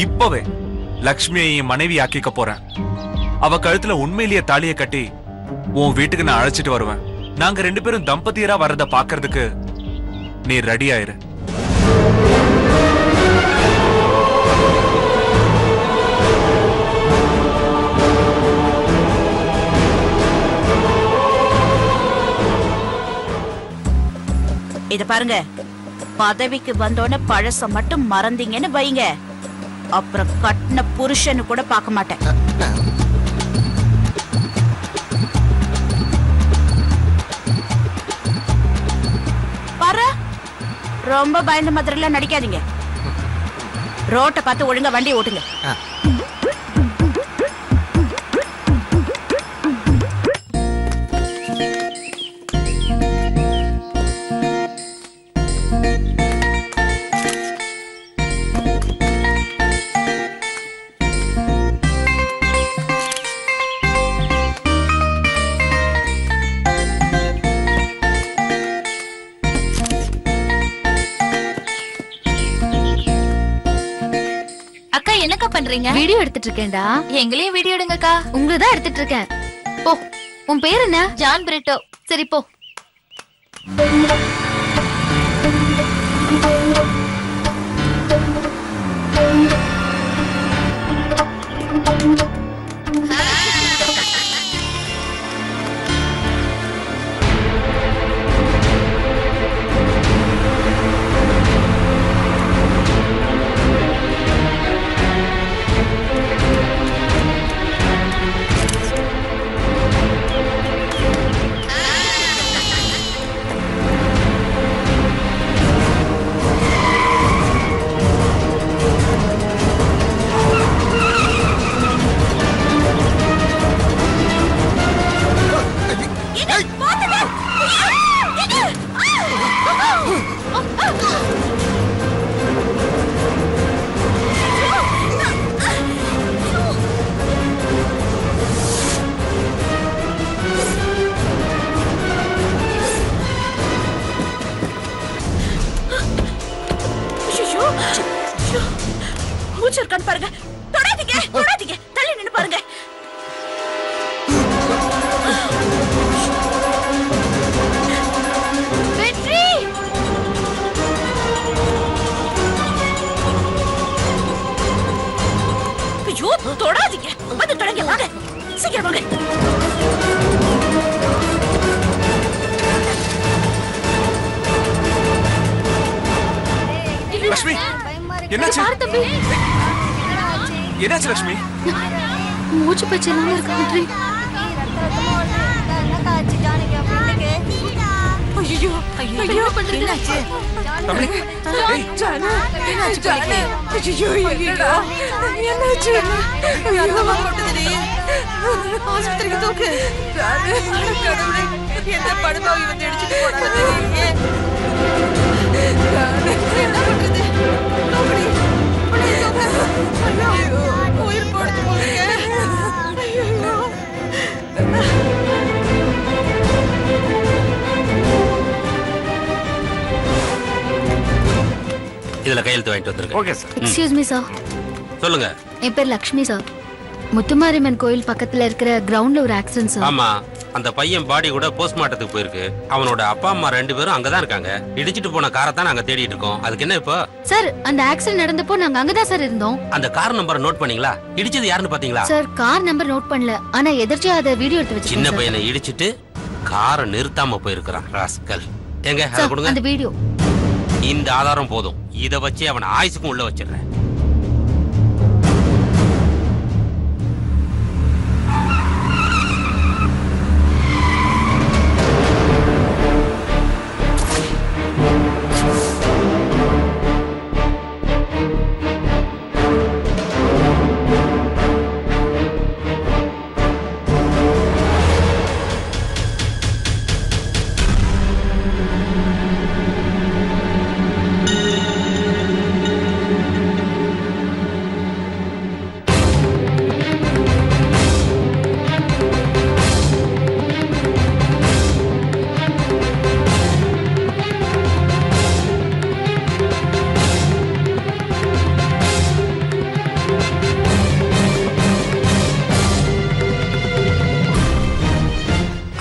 இப்பவே லக்ஷ்மியை என் மனைவி ஆக்கிக்க போறேன். அவ கழுத்துல உண்மையிலேயே தாலியை கட்டி உன் வீட்டுக்கு நான் அழைச்சிட்டு வருவேன். நாங்க 2 பேரும் தம்பதியரா வர்றத பாக்குறதுக்கு நீ ரெடி ஆயிரு. இத பாருங்க, பதவிக்கு வந்தோடனே பழச மட்டும் மறந்தீங்கன்னு வைங்க, அப்புறம் கட்டின புருஷன்னு கூட பார்க்க மாட்டேன். பாரு, ரொம்ப பயந்த மாதிரி நடிக்காதீங்க. ரோட்டை பார்த்து ஒழுங்கா வண்டி ஓட்டுங்க. என்னக்கா பண்றீங்க? வீடியோ எடுத்துட்டு இருக்கேன்டா. எங்களையும் வீடியோ எடுங்கக்கா. உங்களை தான் எடுத்துட்டு இருக்கேன். போ. உன் பேர் என்ன? ஜான் பிரிட்டோ. சரி போ. பாருங்க, தொடாதீங்க, தொடாதீங்க, தள்ளி நின்னு பாருங்க. வெற்றி! ஐயோ, தொடாதீங்க, வந்து தொடங்க, வாங்க, சீக்கிரம் வாங்க. லக்ஷ்மி, என்னாச்சு? என்னாச்சு லக்ஷ்மி? மூச்சு பச்சை இல்லாம இருக்கு வெற்றி. ஐயோ, ஐயோ, என்னாச்சு? தம்பி, ஏய், ஜானு, என்னாச்சு ஜானு? ஐயோ, என்னடா? என்னாச்சு? ஐயோ, கொட்டுதுடி. ஆஸ்பத்திரிக்கு தூக்கு. ஜானு, கடவுளே, என்ன படுபாவி வந்து அடிச்சிட்டு போறாங்க. ஜானு, என்ன பண்றது? தூக்குடி. ஐயோ, உயிர் போடுது போறீங்க. ஐயோ. இதுல கையெழுத்து வாங்கிட்டு வந்திருக்கேன். Okay sir. Excuse me sir. சொல்லுங்க. என் பேர் லக்ஷ்மி சார். முத்துமாரியம்மன் கோயில் பக்கத்துல இருக்கிற கிரவுண்ட்ல ஒரு ஆக்சிடென்ட் சார். ஆமா, அந்த பையன் பாடி கூட போஸ்ட்மார்ட்டத்துக்கு போயிருக்கு. அவனோட அப்பா அம்மா 2 பேரும் அங்கதான் இருக்காங்க. இடிச்சிட்டு போன காரை தான் நாங்க தேடிட்டு இருக்கோம். அதுக்கு என்ன இப்போ? சார், அந்த ஆக்சிடென்ட் நடந்தப்போ நாங்க அங்கதான் சார் இருந்தோம். அந்த கார் நம்பரை நோட் பண்ணீங்களா? இடிச்சது யாருன்னு பாத்தீங்களா? சார், கார் நம்பர் நோட் பண்ணல, ஆனா எதிர்ச்சியா அதை வீடியோ எடுத்து வச்சிருக்கேன். சின்ன பையனை இடிச்சிட்டு காரை நிறுத்தாம போயிருக்கிறான் ராஸ்கல். எங்க அதை சார், கொடுங்க. அந்த வீடியோ. இந்த ஆதாரம் போதும். இத வச்சு அவனை ஆயுசுக்கும் உள்ள வச்சிடுறேன்.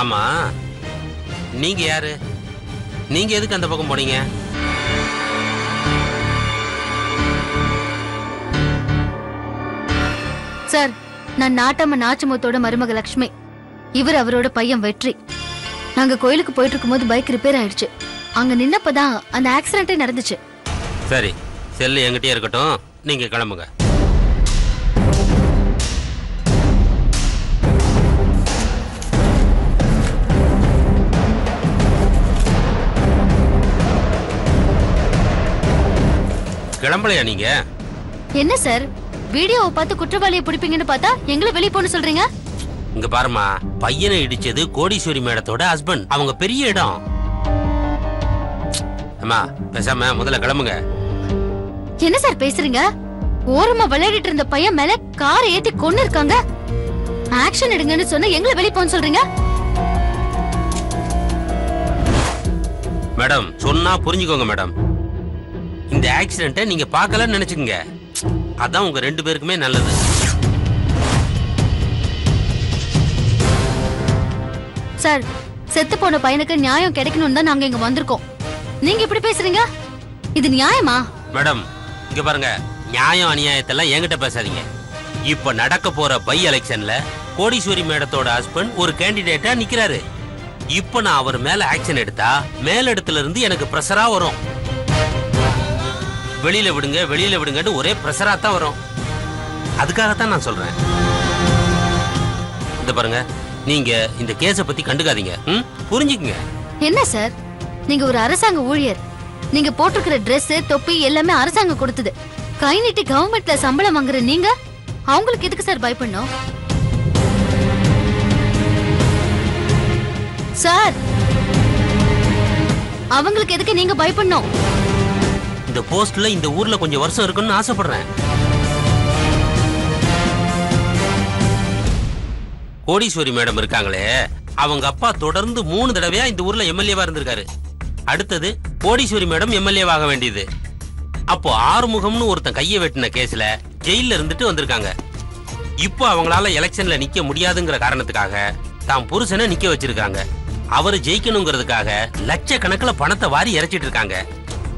ஆமா, நீங்க யாரு? நீங்க எதுக்கு அந்த பக்கம் போனீங்க? சார், நான் நாட்டம்ம நாச்சிமுத்தோட மருமக லக்ஷ்மி. இவர் அவரோட பையன் வெற்றி. நாங்க கோயிலுக்கு போயிட்டு இருக்கும்போது பைக் ரிப்பேர் ஆயிடுச்சு. அங்க நின்னப்பதான் அந்த ஆக்சிடென்டே நடந்துச்சு. சரி, செல்லு என்கிட்டயே இருக்கட்டும், நீங்க கிளம்புங்க. கிளம்பலையா நீங்க? என்ன சார், வீடியோவை பார்த்து குற்றவாளியை பிடிப்பீங்கன்னு பார்த்தா எங்களை வெளியே போன்னு சொல்றீங்க? இங்க பாருமா, பையனை இடிச்சது கோடீஸ்வரி மேடத்தோட ஹஸ்பண்ட். அவங்க பெரிய இடம். அம்மா பேசாம முதல்ல கிளம்புங்க. என்ன சார் பேசுறீங்க? ஓரமா விளையாடிட்டு இருந்த பையன் மேல காரை ஏத்தி கொண்டு இருக்காங்க. ஆக்ஷன் எடுங்கன்னு சொன்னா எங்களை வெளியே போன்னு சொல்றீங்க? மேடம் சொன்னா புரிஞ்சுக்கோங்க மேடம். இந்த ஆக்சிடென்ட்டை நீங்க பார்க்கலன்னு நினைச்சுக்கங்க. அதான் உங்க 2 பேருக்குமே நல்லது. சார், செத்து போன பையனுக்கு நியாயம் கிடைக்கணும்னு தான் நாங்க இங்க வந்திருக்கோம். நீங்க இப்படி பேசுறீங்க? இது நியாயமா? மேடம் இங்க பாருங்க, நியாயம் அநியாயத்தெல்லாம் என்கிட்ட பேசாதீங்க. இப்ப நடக்க போற பை எலெக்ஷன்ல கோடீஸ்வரி மேடத்தோட ஹஸ்பண்ட் ஒரு கேண்டிடேட்டா நிக்கிறாரு. இப்ப நான் அவர் மேல ஆக்ஷன் எடுத்தா மேலிடத்துல இருந்து எனக்கு பிரஷரா வரும். வெளியில விடுங்க வெளியில விடுங்கன்னு ஒரே பிரஷரா தான் வரும். அதுக்காகத்தான் நான் சொல்றேன். இந்த பாருங்க, நீங்க இந்த கேஸ பத்தி கண்டுக்காதீங்க. புரிஞ்சுக்குங்க. என்ன சார், நீங்க ஒரு அரசாங்க ஊழியர். நீங்க போட்டிருக்கிற Dress தொப்பி எல்லாமே அரசாங்கம் கொடுத்தது. கை நீட்டி கவர்மெண்ட்ல சம்பளம் வாங்குற நீங்க அவங்களுக்கு எதுக்கு சார் பயப்படணும்? சார், அவங்களுக்கு எதுக்கு நீங்க பயப்படணும்? இந்த போஸ்ட்ல இந்த ஊர்ல கொஞ்சம் வருஷம் இருக்குன்னு ஆசைப்படுறேன். கோடீஸ்வரி மேடம் இருக்காங்களே, அவங்க அப்பா தொடர்ந்து 3 தடவையா இந்த ஊர்ல எம்எல்ஏவா இருந்திருக்காரு. அடுத்தது கோடீஸ்வரி மேடம் எம்எல்ஏவாக வேண்டியது. அப்போ ஆறுமுகம்னு ஒருத்தன் கையை வெட்டின கேஸ்ல ஜெயில இருந்துட்டு வந்திருக்காங்க. இப்போ அவங்களால எலெக்ஷன்ல நிக்க முடியாதுங்கிற காரணத்துக்காக தான் புருஷனை நிக்க வச்சிருக்காங்க. அவரு ஜெயிக்கணுங்கிறதுக்காக லட்சக்கணக்கில் பணத்தை வாரி இறைச்சிட்டு இருக்காங்க.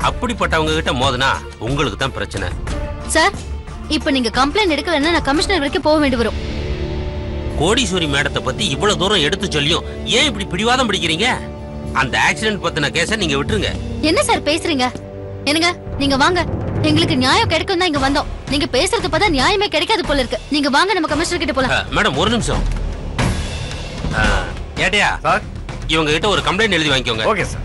அப்படிப்பட்டவங்க கிட்ட மோதனா உங்களுக்கு தான் பிரச்சனை. சார், இப்ப நீங்க கம்ப்ளைண்ட் எடுக்கலன்னா நான் கமிஷனர் வரைக்கும் போக வேண்டி வரும். கோடீஸ்வரி மேடத்தை பத்தி இவ்வளவு தூரம் எடுத்து சொல்லியும் ஏன் இப்படி பிடிவாதம் பிடிக்கிறீங்க? அந்த ஆக்சிடென்ட் பத்தின கேஸை நீங்க விட்டுருங்க. என்ன சார் பேசுறீங்க? என்னங்க, நீங்க வாங்க. எங்களுக்கு நியாயம் கிடைக்கும் தான் இங்க வந்தோம். நீங்க பேசுறது பார்த்தா நியாயமே கிடைக்காது போல இருக்கு. நீங்க வாங்க, நம்ம கமிஷனர் கிட்ட போலாம். மேடம் ஒரு நிமிஷம். ஏட்டையா, இவங்க கிட்ட ஒரு கம்ப்ளைண்ட் எழுதி வாங்கிக்கோங்க. Okay sir.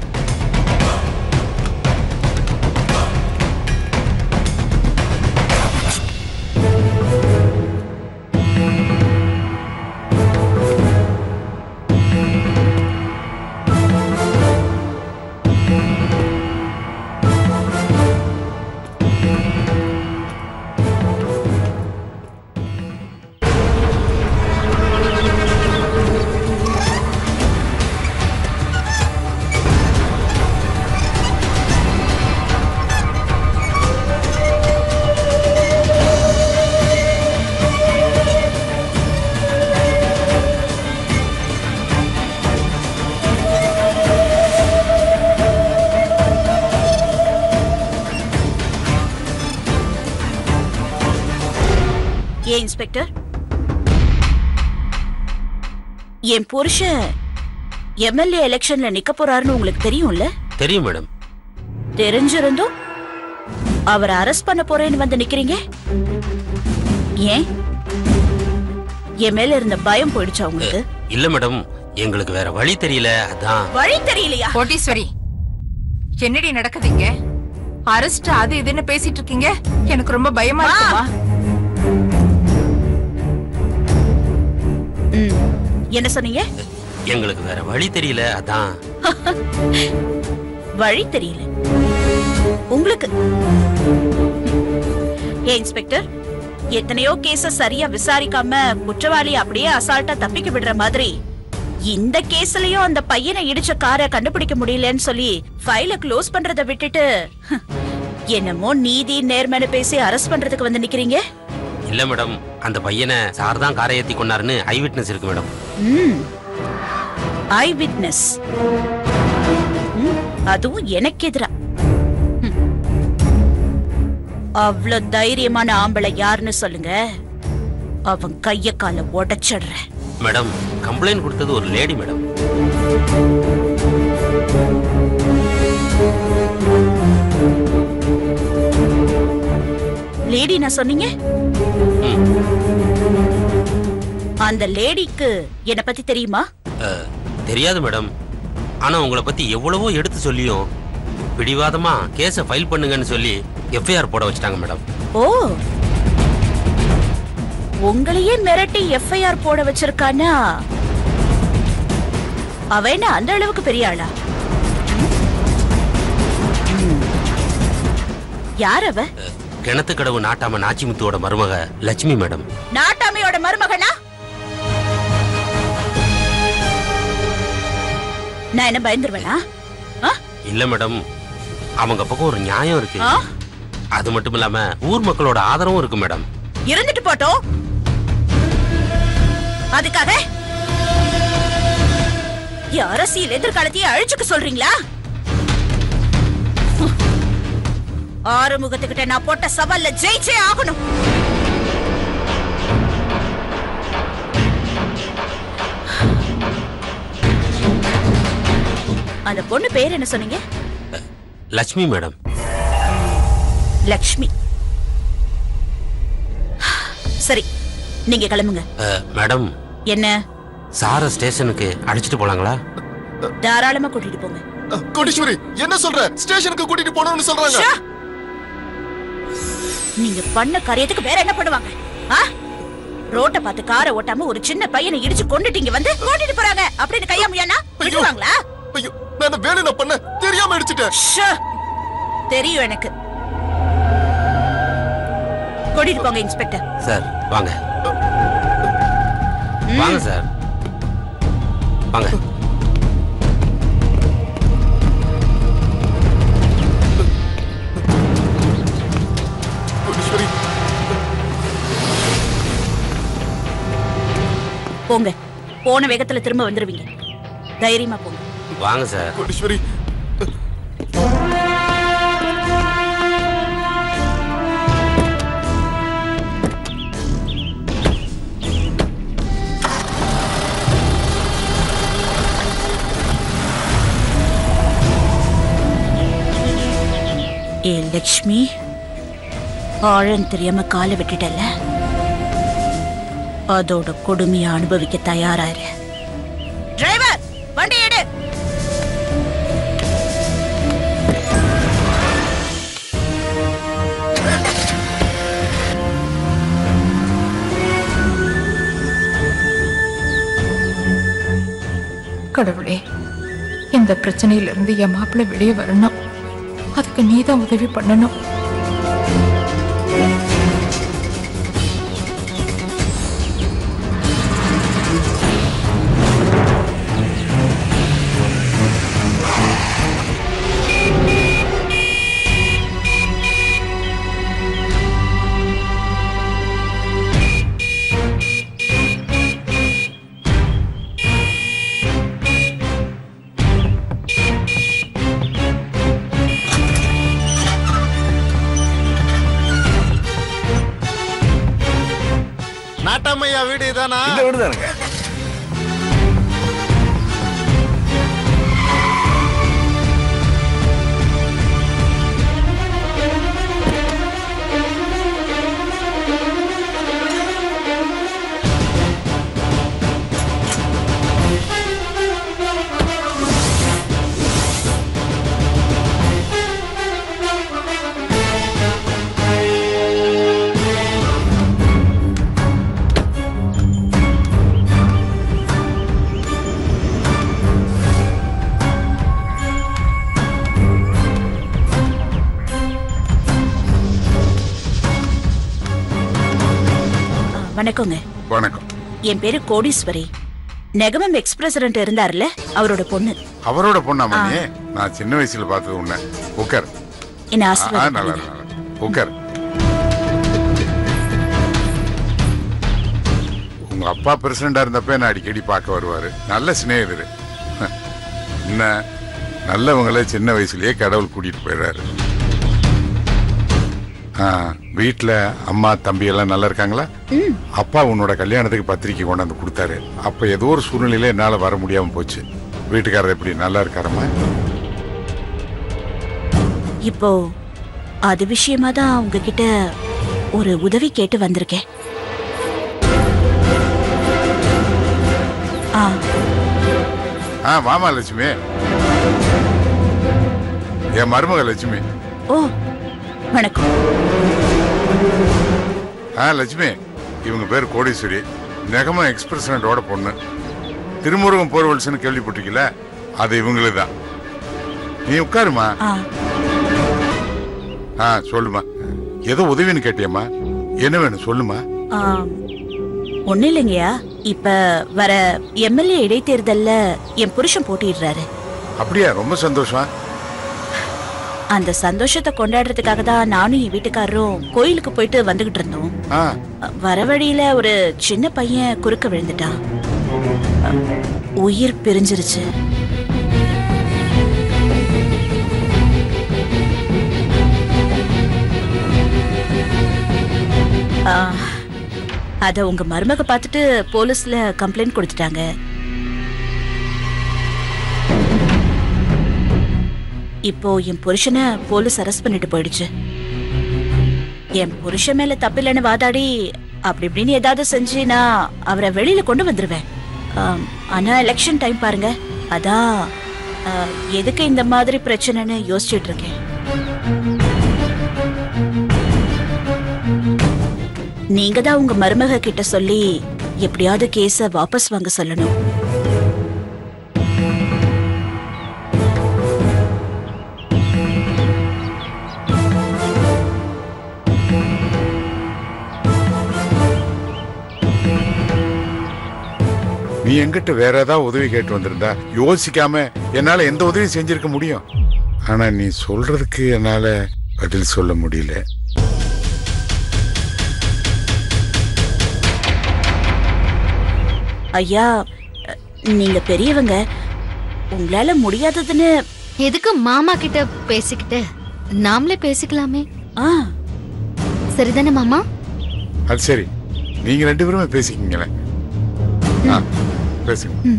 ஏன் இன்ஸ்பெக்டர், என் புருஷன் எம்எல்ஏ எலெக்ஷன்ல நிக்க போறாருன்னு உங்களுக்கு தெரியும்ல? தெரியும் மேடம். தெரிஞ்சிருந்தும் அவரை அரெஸ்ட் பண்ண போறேன்னு வந்து நிக்கிறீங்க. ஏன், என் மேல இருந்த பயம் போயிடுச்சா உங்களுக்கு? இல்ல மேடம், எங்களுக்கு வேற வழி தெரியல. அதான். வழி தெரியலையா? கோடீஸ்வரி, என்னடி நடக்குதுங்க? அரெஸ்ட் அது இதுன்னு பேசிட்டு இருக்கீங்க. எனக்கு ரொம்ப பயமா இருக்குமா? என்ன சொன்னீங்க? எங்களுக்கு வேற வழி தெரியல. அதான். வழி தெரியல உங்களுக்கு? ஏன் இன்ஸ்பெக்டர், எத்தனையோ கேஸ சரியா விசாரிக்காம குற்றவாளி அப்படியே அசால்ட்டா தப்பிக்க விடுற மாதிரி இந்த கேஸ்லயும் அந்த பையனை இடிச்ச காரை கண்டுபிடிக்க முடியலன்னு சொல்லி ஃபைல க்ளோஸ் பண்றதை விட்டுட்டு என்னமோ நீதி நேர்மைன்னு பேசி அரெஸ்ட் பண்றதுக்கு வந்து நிக்கிறீங்க. இல்ல மேடம், அந்த பையனை சார் தான் காரை ஏத்தி கொண்டாருன்னு ஐ விட்னஸ் இருக்கு மேடம். ஐ விட்னஸ், அதுவும் எனக்கு எதிரா. அவ்வளவு தைரியமான ஆம்பளை யாருன்னு சொல்லுங்க, அவன் கைய கால உடைச்சிடுறேன். மேடம், கம்ப்ளைண்ட் கொடுத்தது ஒரு லேடி மேடம். லேடி நான் சொன்னீங்க? அந்த லேடிக்கு என்ன பத்தி தெரியுமா? தெரியாது மேடம். ஆனா உங்களை பத்தி எவ்வளவோ எடுத்து சொல்லியும் பிடிவாதமா கேஸ ஃபைல் பண்ணுங்கன்னு சொல்லி எஃப்ஐஆர் போட வச்சிட்டாங்க மேடம். ஓ, உங்களையே மிரட்டி எஃப்ஐஆர் போட வச்சிருக்கானா? அவ என்ன அந்த அளவுக்கு பெரிய ஆளா? யார் அவ? கிணத்து கடவு நாட்டாம நாச்சிமுத்துவோட மருமக லட்சுமி மேடம். நாட்டாமையோட மருமகனா? நான் என்ன பயந்துருவேனா? இல்ல மேடம், அவங்க பக்கம் ஒரு நியாயம் இருக்கு. அது மட்டும் இல்லாம ஊர் மக்களோட ஆதரவும் இருக்கு மேடம். இருந்துட்டு போட்டோம். அதுக்காக அரசியல் எதிர்காலத்தையே அழிச்சுக்க சொல்றீங்களா? ஆறுமுகத்துக்கிட்ட நான் போட்ட சவால்ல ஜெயிச்சே ஆகணும். அந்த பொண்ணு பேர் என்ன சொன்னீங்க? லட்சுமி மேடம். லட்சுமி. சரி, நீங்க கிளம்புங்க. மேடம், என்ன? சார ஸ்டேஷனுக்கு அழைச்சிட்டு போலாங்களா? தாராளமா கூட்டிட்டு போங்க. கோடீஸ்வரி, என்ன சொல்ற? ஸ்டேஷனுக்கு கூட்டிட்டு போறோம்னு சொல்றாங்க. நீங்க பண்ண காரியத்துக்கு வேற என்ன பண்ணுவாங்க? ரோட்ட பார்த்து காரை ஓட்டாம ஒரு சின்ன பையனை இடிச்சு கொண்டுட்டீங்க, வந்து கூட்டிட்டு போறாங்க அப்படின்னு கையா முயானா விடுவாங்களா? ஐயோ, நான் வேலை பண்ண தெரியாம அடிச்சிட்டேன். தெரியும் எனக்கு. கூட்டிட்டு போங்க இன்ஸ்பெக்டர். சார் வாங்க. வாங்க சார், வாங்க. போங்க, போன வேகத்துல திரும்ப வந்துருவீங்க. தைரியமா போங்க. வாங்க சார். கோடீஸ்வரி, ஏ லட்சுமி, ஆழம் தெரியாம காலை விட்டுட்டல, அதோட கொடுமையை அனுபவிக்க தயாராரு. டிரைவர், வண்டி எடு. கடவுளே, இந்த பிரச்சனையில இருந்து என் மாப்பிள்ளை வெளியே வரணும். அதுக்கு நீதான் உதவி பண்ணணும். நாட்டாமையா வீடு இதானா? இந்த வீடு தானுங்க. வணக்கங்க. வணக்கம். என் பேரு கோடீஸ்வரி. நெகமம் எக்ஸ் பிரசிடென்ட் இருந்தார்ல, அவரோட பொண்ணு. அவரோட பொண்ணா மணி? நான் சின்ன வயசுல பார்த்தது உன்ன. உட்கார். என்ன நல்லா ஆசீர்வாதம். உட்கார். உங்க அப்பா பிரசிடண்டா இருந்தப்ப என்ன அடிக்கடி பார்க்க வருவாரு. நல்ல சிநேகிதரு. என்ன நல்லவங்கள சின்ன வயசுலயே கடவுள் கூட்டிட்டு போயிடுறாரு. வீட்டுல அம்மா தம்பி எல்லாம் நல்லா இருக்காங்களா? அப்பா உன்னோட கல்யாணத்துக்கு பத்திரிக்கை கொண்டாந்து கொடுத்தாரு. அப்ப ஏதோ ஒரு சூழ்நிலையில என்னால வர முடியாம போச்சு. வீட்டுக்காரர் எப்படி நல்லா இருக்காரம்மா? இப்போ அது விஷயமா தான் உங்ககிட்ட ஒரு உதவி கேட்டு வந்திருக்கேன். வாமா லட்சுமி, என் மருமக லட்சுமி. ஓ வணக்கம். லட்சுமி, இவங்க பேர் கோடீஸ்வரி, நெகமா எக்ஸ்பிரஸோட பொண்ணு. திருமுருகம் போர்வல்ஸ்னு கேள்விப்பட்டிருக்கீல, அது இவங்களுக்கு தான். நீ உட்காருமா. சொல்லுமா, ஏதோ உதவின்னு கேட்டியம்மா, என்ன வேணும் சொல்லுமா. ஒண்ணு இல்லைங்கய்யா, இப்ப வர எம்எல்ஏ இடைத்தேர்தல்ல என் புருஷன் போட்டிடுறாரு. அப்படியா? ரொம்ப சந்தோஷம். அந்த சந்தோஷத்தை கொண்டாடுறதுக்காக தான் நானும் என் வீட்டுக்காரரும் கோயிலுக்கு போயிட்டு வந்துகிட்டு இருந்தோம். வர வழியில ஒரு சின்ன பையன் குறுக்க விழுந்துட்டான். உயிர் பிரிஞ்சிருச்சு. அத உங்க மருமக பார்த்துட்டு போலீஸ்ல கம்ப்ளைண்ட் கொடுத்துட்டாங்க. இப்போ என் புருஷனை போலீஸ் அரெஸ்ட் பண்ணிட்டு போயிடுச்சு. என் புருஷன் மேல தப்பில்லைன்னு வாதாடி அப்படி இப்படின்னு ஏதாவது செஞ்சு நான் அவரை வெளியில கொண்டு வந்துருவேன். ஆனா எலெக்ஷன் டைம் பாருங்க, அதான் எதுக்கு இந்த மாதிரி பிரச்சனைன்னு யோசிச்சுட்டு இருக்கேன். நீங்க தான் உங்க மருமக கிட்ட சொல்லி எப்படியாவது கேஸ வாபஸ் வாங்க சொல்லணும். நீ என்கிட்ட வேற ஏதாவது உதவி கேட்டு வந்திருந்தா யோசிக்காம என்னால எந்த உதவியும் செஞ்சிருக்க முடியும். ஆனா நீ சொல்றதுக்கு என்னால பதில் சொல்ல முடியல. ஐயா, நீங்க பெரியவங்க, உங்களால முடியாததுன்னு எதுக்கு மாமா கிட்ட பேசிக்கிட்டு நாமளே பேசிக்கலாமே. சரிதானே மாமா? அது சரி, நீங்க ரெண்டு பேருமே பேசிக்கிங்களேன். பேசுங்க.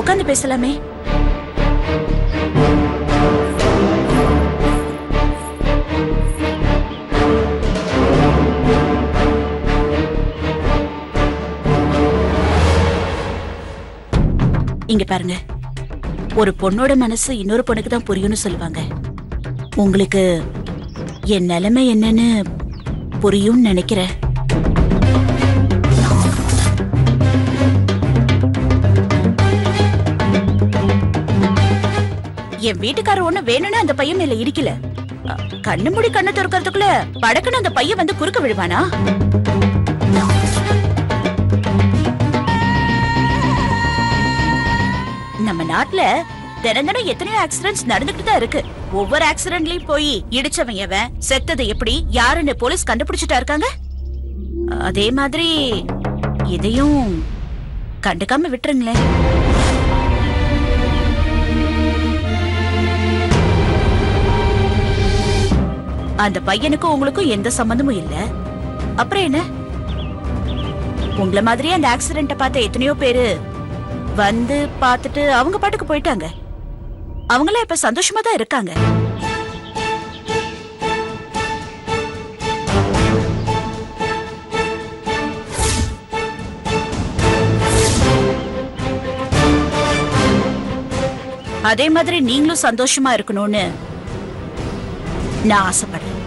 உட்காந்து பேசலாமே. இங்க பாருங்க, ஒரு பொண்ணோட மனசு இன்னொரு பொண்ணுக்கு தான் புரியும்னு சொல்லுவாங்க. உங்களுக்கு என் நிலைமை என்னன்னு புரியும்னு நினைக்கிறேன். என் வீட்டுக்காரர் ஒண்ணு வேணும்னு அந்த பையன் மேல இடிக்கல. கண்ணு மூடி கண்ணு திறக்கிறதுக்குள்ள படக்குன்னு அந்த பையன் வந்து குறுக்க விழுவானா? நம்ம நாட்டுல தினம் எத்தனையோ ஆக்சிடென்ட்ஸ் நடந்துட்டு தான் இருக்கு. ஒவ்வொரு ஆக்சிடென்ட்லயும் போய் இடிச்சவன் எவன், செத்தது எப்படி, யாருன்னு போலீஸ் கண்டுபிடிச்சிட்டா இருக்காங்க. அதே மாதிரி இதையும் கண்டுக்காம விட்டுருங்களேன். அந்த பையனுக்கும் உங்களுக்கும் எந்த சம்பந்தமும் இல்ல. அப்புறம் என்ன, உங்களை மாதிரியே அந்த ஆக்சிடென்ட்ட பார்த்த எத்தனையோ பேரு வந்து பார்த்துட்டு அவங்க பாட்டுக்கு போயிட்டாங்க. அவங்கள இப்ப சந்தோஷமா தான் இருக்காங்க. அதே மாதிரி நீங்களும் சந்தோஷமா இருக்கணும்னு நான் ஆசைப்படுறேன்.